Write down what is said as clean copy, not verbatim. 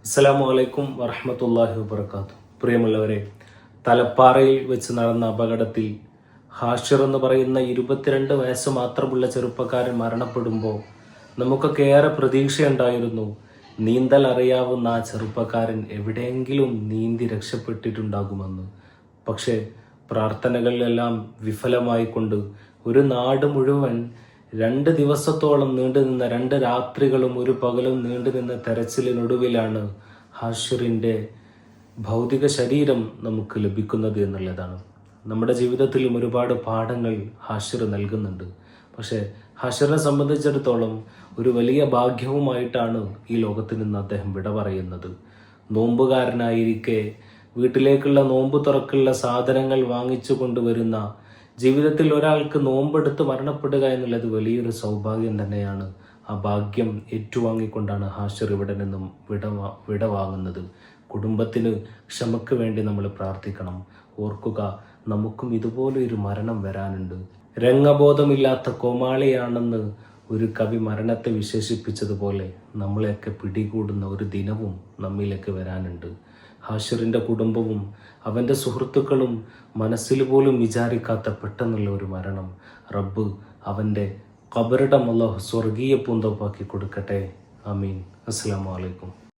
അസ്സലാമു അലൈക്കും വറഹ്മത്തുള്ളാഹി വബറകാതുഹു. പ്രിയമുള്ളവരെ, തലപ്പാറയിൽ വെച്ച് നടന്ന അപകടത്തിൽ ഹാഷിർ എന്ന് പറയുന്ന 22 വയസ്സ് മാത്രമുള്ള ചെറുപ്പക്കാരൻ മരണപ്പെടുമ്പോൾ നമുക്കൊക്കെ ഏറെ പ്രതീക്ഷയുണ്ടായിരുന്നു. നീന്തൽ അറിയാവുന്ന ആ ചെറുപ്പക്കാരൻ എവിടെയെങ്കിലും നീന്തി രക്ഷപ്പെട്ടിട്ടുണ്ടാകുമെന്ന്. പക്ഷേ പ്രാർത്ഥനകളിലെല്ലാം വിഫലമായിക്കൊണ്ട് ഒരു നാട് മുഴുവൻ 2 ദിവസത്തോളം നീണ്ടുനിന്ന 2 രാത്രികളും 1 പകലും നീണ്ടുനിന്ന തെരച്ചിലിനൊടുവിലാണ് ഹാഷിറിൻ്റെ ഭൗതിക ശരീരം നമുക്ക് ലഭിക്കുന്നത് എന്നുള്ളതാണ്. നമ്മുടെ ജീവിതത്തിലും ഒരുപാട് പാഠങ്ങൾ ഹാഷിർ നൽകുന്നുണ്ട്. പക്ഷേ ഹാഷിറിനെ സംബന്ധിച്ചിടത്തോളം ഒരു വലിയ ഭാഗ്യവുമായിട്ടാണ് ഈ ലോകത്തിൽ നിന്ന് അദ്ദേഹം വിട പറയുന്നത്. നോമ്പുകാരനായിരിക്കെ വീട്ടിലേക്കുള്ള നോമ്പ് തുറക്കുള്ള സാധനങ്ങൾ വാങ്ങിച്ചു കൊണ്ടുവരുന്ന, ജീവിതത്തിൽ ഒരാൾക്ക് നോമ്പെടുത്ത് മരണപ്പെടുക എന്നുള്ളത് വലിയൊരു സൗഭാഗ്യം തന്നെയാണ്. ആ ഭാഗ്യം ഏറ്റുവാങ്ങിക്കൊണ്ടാണ് ഹാഷിർ ഇവിടെ നിന്നും വിട വാങ്ങുന്നത്. കുടുംബത്തിന് ക്ഷമയ്ക്ക് വേണ്ടി നമ്മൾ പ്രാർത്ഥിക്കണം. ഓർക്കുക, നമുക്കും ഇതുപോലെ ഒരു മരണം വരാനുണ്ട്. രംഗബോധമില്ലാത്ത കോമാളിയാണെന്ന് ഒരു കവി മരണത്തെ വിശേഷിപ്പിച്ചതുപോലെ നമ്മളെയൊക്കെ പിടികൂടുന്ന ഒരു ദിനവും നമ്മിലേക്ക് വരാനുണ്ട്. ഹാഷിറിൻ്റെ കുടുംബവും അവൻ്റെ സുഹൃത്തുക്കളും മനസ്സിൽ പോലും വിചാരിക്കാത്ത പെട്ടെന്നുള്ള ഒരു മരണം. റബ്ബ് അവൻ്റെ ഖബറിടം അല്ലാഹു സ്വർഗീയ പൂന്തോപ്പാക്കി കൊടുക്കട്ടെ. ആമീൻ. അസ്സലാമു അലൈക്കും.